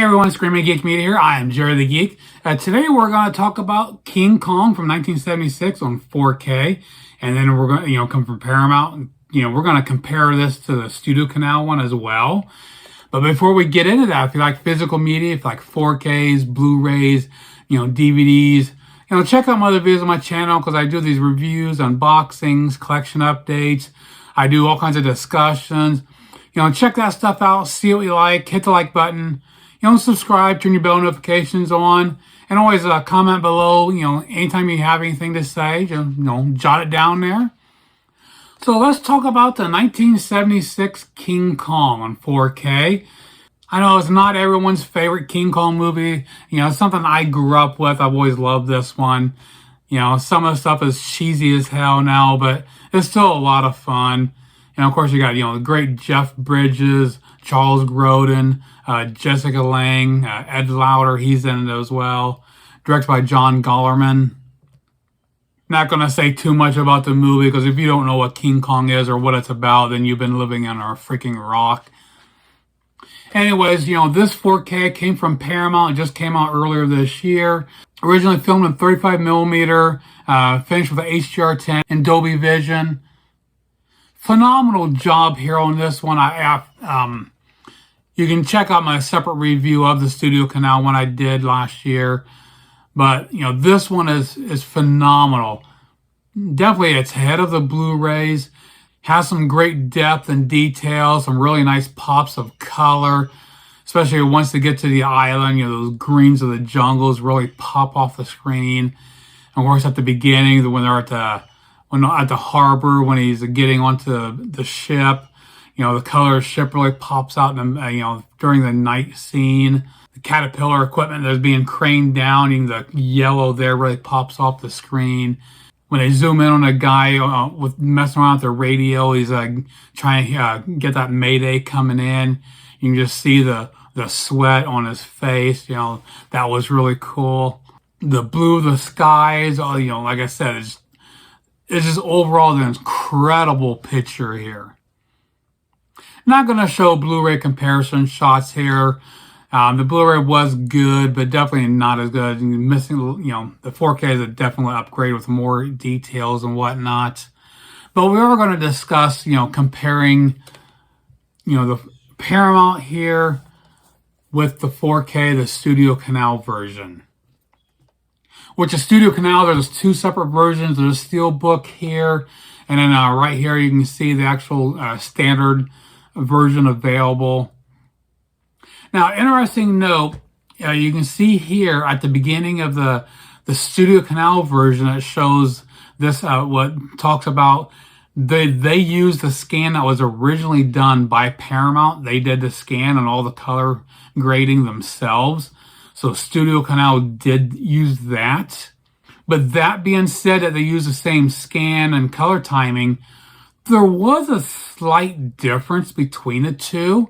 everyone, Screaming Geek Media here. I am Jerry the Geek. Today we're going to talk about King Kong from 1976 on 4K, and then we're going to, come from Paramount. We're going to compare this to the Studio Canal one as well. But before we get into that, if you like physical media, if you like 4Ks, Blu-rays, DVDs, check out my other videos on my channel because I do these reviews, unboxings, collection updates. I do all kinds of discussions. Check that stuff out, see what you like, hit the like button, subscribe, turn your bell notifications on, and always comment below, anytime you have anything to say, jot it down there. So let's talk about the 1976 King Kong on 4K. I know it's not everyone's favorite King Kong movie. It's something I grew up with. I've always loved this one. Some of the stuff is cheesy as hell now, but it's still a lot of fun. And of course, you got, the great Jeff Bridges, Charles Grodin, Jessica Lange, Ed Lauter, he's in it as well. Directed by John Gallerman. Not going to say too much about the movie, because if you don't know what King Kong is or what it's about, then you've been living on a freaking rock. Anyways, this 4K came from Paramount. It just came out earlier this year. Originally filmed in 35mm, finished with HDR10 and Dolby Vision. Phenomenal job here on this one. You can check out my separate review of the Studio Canal one I did last year. But, this one is phenomenal. Definitely it's ahead of the Blu-rays. Has some great depth and detail, some really nice pops of color. Especially once they get to the island, those greens of the jungles really pop off the screen. And of course, at the beginning, when they're at the harbor, when he's getting onto the ship, the color of the ship really pops out, during the night scene. The caterpillar equipment that's being craned down, even the yellow there really pops off the screen. When they zoom in on a guy with messing around with the radio, he's trying to get that mayday coming in. You can just see the sweat on his face. That was really cool. The blue of the skies, like I said, it's just overall an incredible picture here. Not going to show Blu-ray comparison shots here. The Blu-ray was good, but definitely not as good. Missing, the 4K is a definitely upgrade with more details and whatnot. But we are going to discuss, comparing, the Paramount here with the 4K, the Studio Canal version. Which the Studio Canal, there's two separate versions. There's a Steelbook here, and then right here you can see the actual standard version available. Now, interesting note, you can see here at the beginning of the Studio Canal version, it shows this, what talks about, they used the scan that was originally done by Paramount. They did the scan and all the color grading themselves. So Studio Canal did use that. But that being said, that they used the same scan and color timing, there was a slight difference between the two.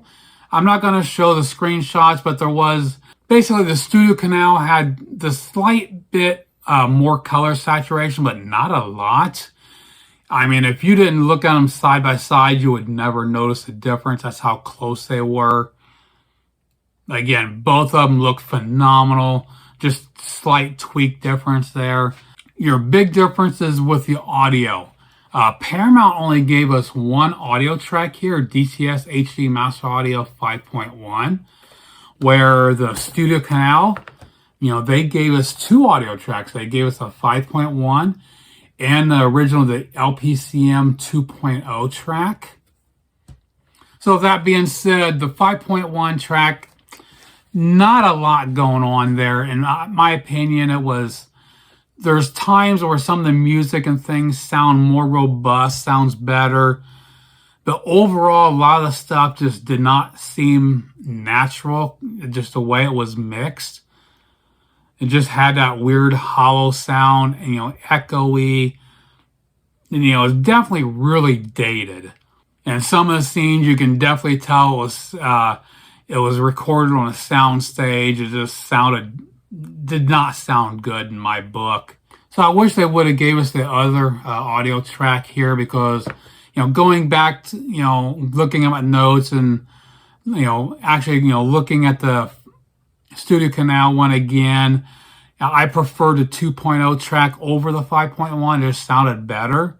I'm not going to show the screenshots, but there was, basically the Studio Canal had the slight bit more color saturation, but not a lot. I mean, if you didn't look at them side by side, you would never notice the difference. That's how close they were. Again, both of them look phenomenal. Just slight tweak difference there. Your big difference is with the audio. Paramount only gave us one audio track here, DCS HD Master Audio 5.1, where the Studio Canal, they gave us two audio tracks. They gave us a 5.1 and the original, the LPCM 2.0 track. So that being said, the 5.1 track, not a lot going on there. In my opinion, there's times where some of the music and things sound more robust, sounds better. But overall, a lot of the stuff just did not seem natural, just the way it was mixed. It just had that weird hollow sound, and, echoey. And, it's definitely really dated. And some of the scenes, you can definitely tell it was recorded on a sound stage. It just did not sound good in my book. So I wish they would have gave us the other audio track here, because, going back to, looking at my notes and, actually, looking at the Studio Canal one again. I prefer the 2.0 track over the 5.1. It just sounded better.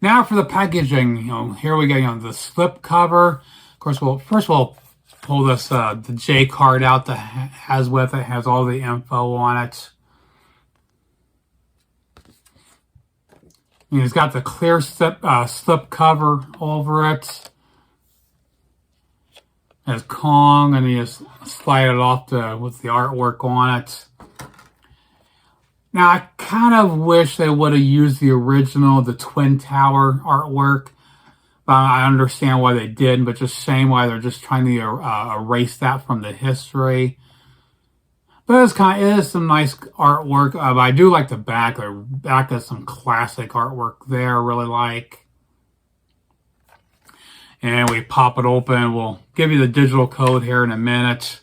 Now for the packaging, here we go, the slip cover. Of course, first we'll pull this, the J card out that has all the info on it. It's got the clear slip cover over it. It has Kong, and you just slide it off with the artwork on it. Now, I kind of wish they would have used the original, the Twin Tower artwork. I understand why they didn't, but just shame why they're just trying to erase that from the history. But it is some nice artwork. But I do like the back. The back has some classic artwork there I really like. And we pop it open. We'll give you the digital code here in a minute.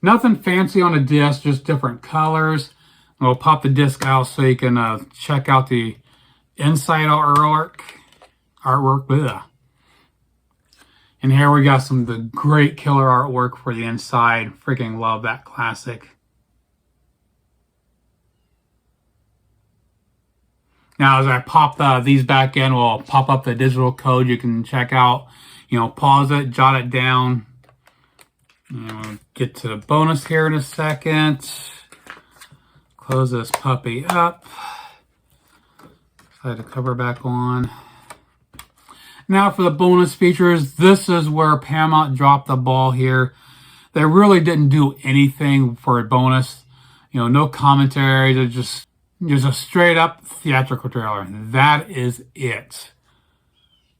Nothing fancy on the disc, just different colors. And we'll pop the disc out so you can check out the inside artwork. Bleh. And here we got the great killer artwork for the inside. Freaking love that classic. Now, as I pop these back in, we'll pop up the digital code you can check out. Pause it, jot it down. And we'll get to the bonus here in a second. Close this puppy up. Slide the cover back on. Now for the bonus features, this is where Paramount dropped the ball here. They really didn't do anything for a bonus. No commentary. They're just a straight up theatrical trailer. That is it.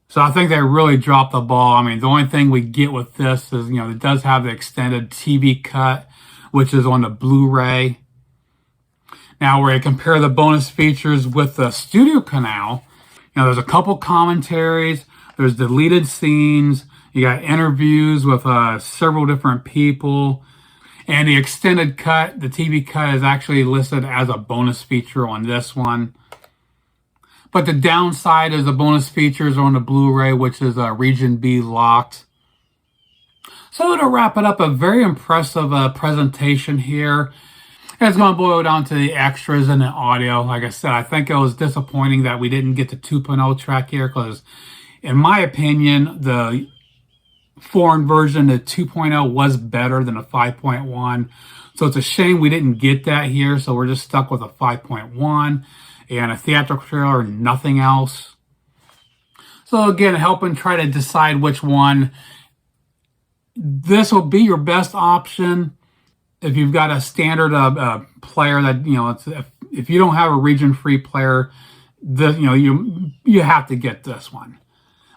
So I think they really dropped the ball. The only thing we get with this is, it does have the extended TV cut, which is on the Blu-ray. Now, where you compare the bonus features with the Studio Canal, there's a couple commentaries, there's deleted scenes, you got interviews with several different people, and the extended cut, the TV cut, is actually listed as a bonus feature on this one. But the downside is the bonus features on the Blu-ray, which is Region B locked. So to wrap it up, a very impressive presentation here. It's going to boil down to the extras and the audio. Like I said, I think it was disappointing that we didn't get the 2.0 track here because, in my opinion, the foreign version, the 2.0, was better than the 5.1. So it's a shame we didn't get that here. So we're just stuck with a 5.1 and a theatrical trailer and nothing else. So again, helping try to decide which one. This will be your best option if you've got a standard player that, if you don't have a region-free player, you have to get this one.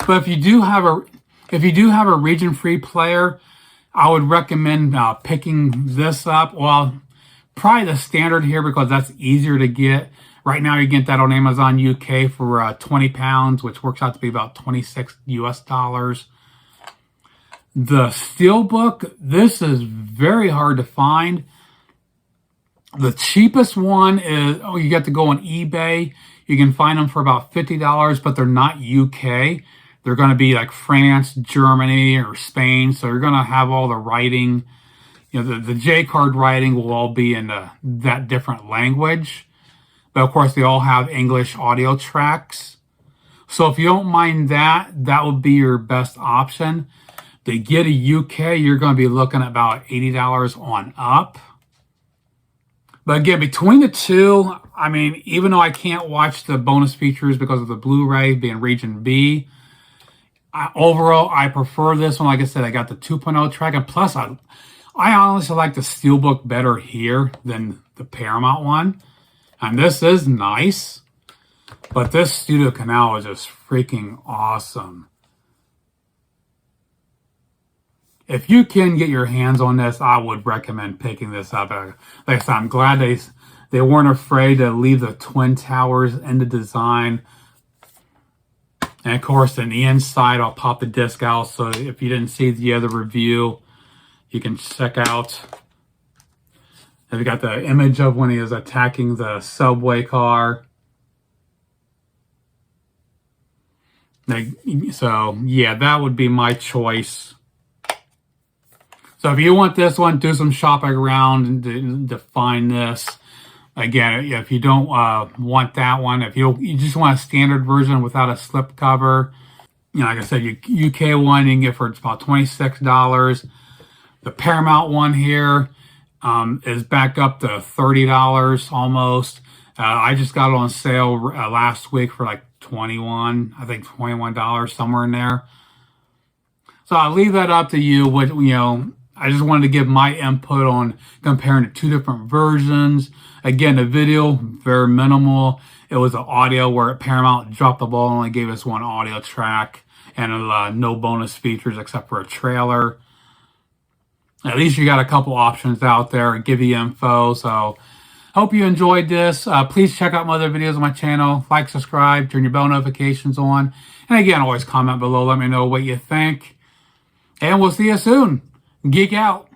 But if you do have a region-free player, I would recommend picking this up. Well, probably the standard here because that's easier to get. Right now, you get that on Amazon UK for £20, which works out to be about $26 US. The Steelbook, this is very hard to find. The cheapest one is, you got to go on eBay. You can find them for about $50, but they're not UK. They're going to be like France, Germany, or Spain. So you're going to have all the writing. The J card writing will all be in that different language. But of course, they all have English audio tracks. So if you don't mind that would be your best option. To get a UK, you're going to be looking at about $80 on up. But again, between the two, even though I can't watch the bonus features because of the Blu-ray being Region B, overall, I prefer this one. Like I said, I got the 2.0 track. And plus, I honestly like the Steelbook better here than the Paramount one. And this is nice. But this Studio Canal is just freaking awesome. If you can get your hands on this, I would recommend picking this up. Like I said, I'm glad they weren't afraid to leave the Twin Towers in the design. And of course, in the inside, I'll pop the disc out. So if you didn't see the other review, you can check out. They've got the image of when he is attacking the subway car. So yeah, that would be my choice. So So if you want this one, do some shopping around to find this. Again, if you don't want that one, if you just want a standard version without a slip cover, like I said, UK one you can get for about $26. The Paramount one here is back up to $30 almost. I just got it on sale last week for like $21, somewhere in there. So I'll leave that up to you. I just wanted to give my input on comparing the two different versions. Again, the video, very minimal. It was an audio where Paramount dropped the ball and only gave us one audio track and no bonus features except for a trailer. At least you got a couple options out there and give you info. So hope you enjoyed this. Please check out my other videos on my channel. Like, subscribe, turn your bell notifications on. And again, always comment below. Let me know what you think. And we'll see you soon. Geek out.